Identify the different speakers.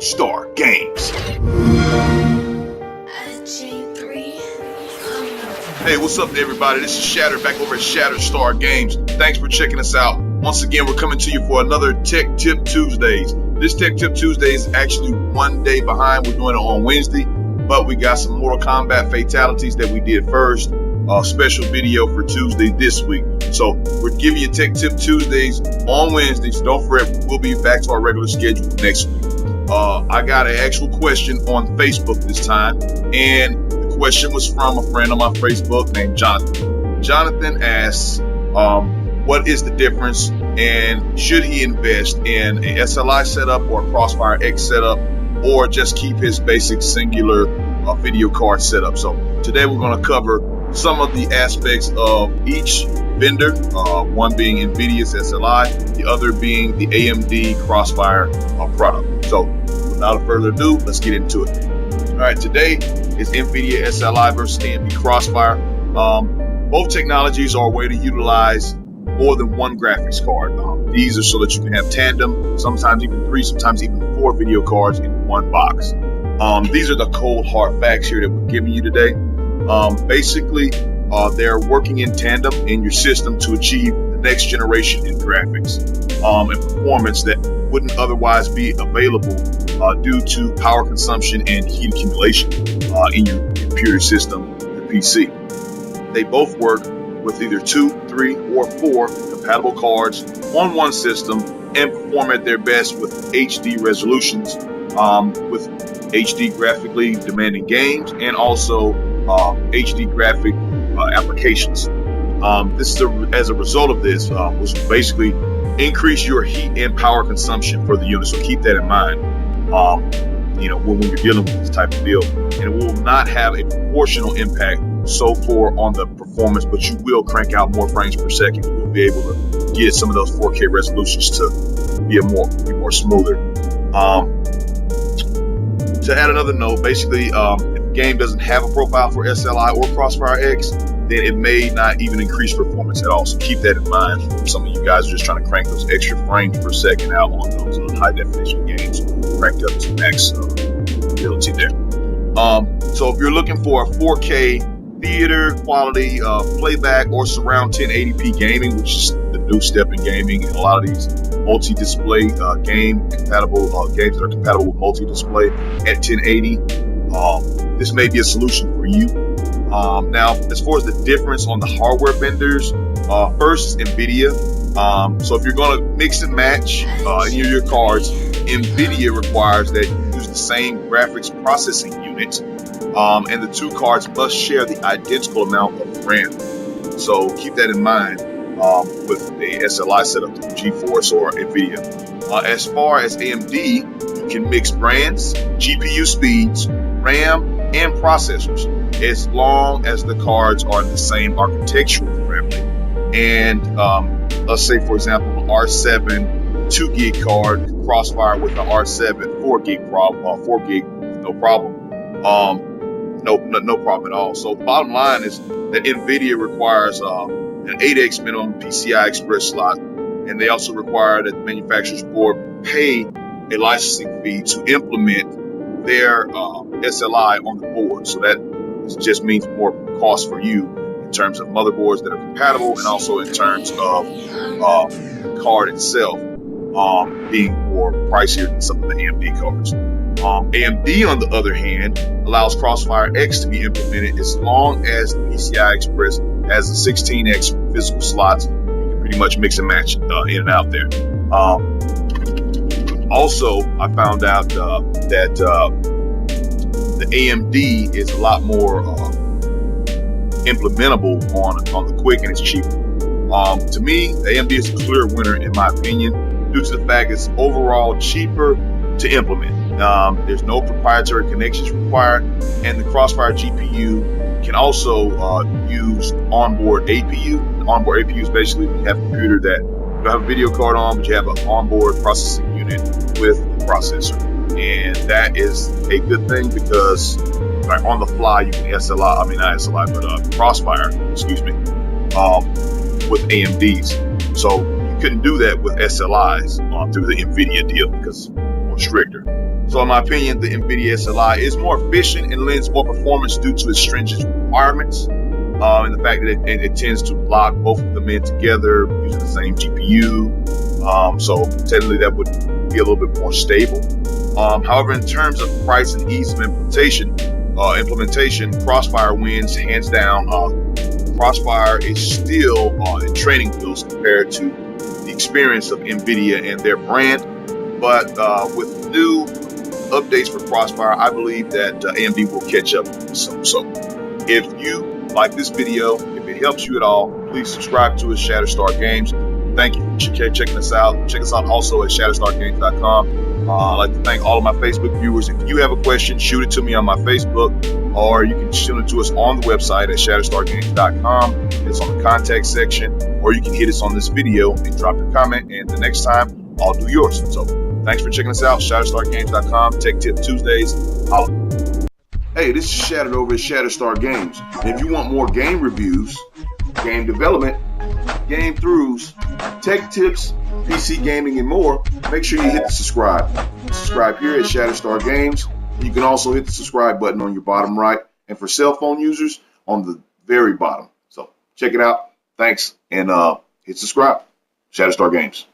Speaker 1: Shatteredstargames. Hey, what's up everybody? This is Shatter back over at Shatteredstargames. Thanks for checking us out. Once again, we're coming to you for another Tech Tip Tuesdays. This Tech Tip Tuesday is actually one day behind. We're doing it on Wednesday, but we got some Mortal Kombat fatalities that we did first. A special video for Tuesday this week. So we're giving you Tech Tip Tuesdays on Wednesdays. Don't fret, we'll be back to our regular schedule next week. I got an actual question on Facebook this time, and the question was from a friend on my Facebook named Jonathan. Jonathan asks, what is the difference, and should he invest in a SLI setup or a CROSSFIRE X setup, or just keep his basic singular video card setup? So today we're going to cover some of the aspects of each vendor, one being Nvidia's SLI, the other being the AMD CROSSFIRE product. So without further ado, let's get into it. All right, today is Nvidia SLI versus AMD CROSSFIRE. Both technologies are a way to utilize more than one graphics card. These are so that you can have tandem, sometimes even 3, sometimes even 4 video cards in one box. These are the cold hard facts here that we're giving you today. Basically, they're working in tandem in your system to achieve the next generation in graphics and performance that wouldn't otherwise be available due to power consumption and heat accumulation in your computer system, your PC. They both work with either 2, 3, or 4 compatible cards on one system and perform at their best with HD resolutions, with HD graphically demanding games and also HD graphic applications. This is as a result of this, was basically increase your heat and power consumption for the unit. So keep that in mind, when you're dealing with this type of deal. And it will not have a proportional impact so far on the performance, but you will crank out more frames per second. You will be able to get some of those 4K resolutions to be more smoother. To add another note, basically, if a game doesn't have a profile for SLI or CROSSFIRE X, then it may not even increase performance at all. So keep that in mind. Some of you guys are just trying to crank those extra frames per second out on those high definition games, cranked up to max ability there. So if you're looking for a 4K theater quality playback or surround 1080p gaming, which is the new step in gaming, and a lot of these multi-display games that are compatible with multi-display at 1080, this may be a solution for you. Now, as far as the difference on the hardware vendors, first is Nvidia. So if you're going to mix and match your cards, Nvidia requires that you use the same graphics processing unit, and the 2 cards must share the identical amount of RAM. So keep that in mind with a SLI setup through GeForce or Nvidia. As far as AMD, you can mix brands, GPU speeds, RAM, and processors, as long as the cards are in the same architectural family. And let's say, for example, an R7 2 gig card can CROSSFIRE with an R7 4 gig no problem. No problem at all. So the bottom line is that Nvidia requires an 8x minimum PCI Express slot, and they also require that the manufacturer's board pay a licensing fee to implement their SLI on the board. So that just means more cost for you in terms of motherboards that are compatible, and also in terms of the card itself being more pricier than some of the AMD cards. AMD, on the other hand, allows CROSSFIRE X to be implemented as long as the PCI Express has the 16x physical slots. You can pretty much mix and match in and out there. Also, I found out that the AMD is a lot more implementable on the quick, and it's cheaper. To me, AMD is a clear winner in my opinion, due to the fact it's overall cheaper to implement. There's no proprietary connections required, and the CROSSFIRE GPU can also use onboard APU. The onboard APU is basically when you have a computer that you don't have a video card on, but you have an onboard processing unit with a processor. And that is a good thing because on the fly you can CROSSFIRE, with AMDs. So you couldn't do that with SLIs through the Nvidia deal because it's more stricter. So in my opinion, the Nvidia SLI is more efficient and lends more performance due to its stringent requirements, and the fact that it tends to lock both of them in together using the same GPU. So technically that would be a little bit more stable. However, in terms of price and ease of implementation, CROSSFIRE wins hands down. CROSSFIRE is still in training wheels compared to the experience of Nvidia and their brand, but with new updates for CROSSFIRE, I believe that AMD will catch up soon. So if you like this video, if it helps you at all, please subscribe to us, Shatterstargames. Thank you for checking us out. Check us out also at Shatterstargames.com. I'd like to thank all of my Facebook viewers. If you have a question, shoot it to me on my Facebook, or you can shoot it to us on the website at Shatterstargames.com. It's on the contact section, or you can hit us on this video and drop your comment, and the next time I'll do yours. So thanks for checking us out, Shatterstargames.com. Tech Tip Tuesdays. Hey, this is Shattered over at Shatterstar Games. And if you want more game reviews, game development, game throughs, tech tips, PC gaming, and more, make sure you hit the subscribe. Subscribe here at Shatterstar Games. You can also hit the subscribe button on your bottom right, and for cell phone users, on the very bottom. So check it out. Thanks, and hit subscribe. Shatterstar Games.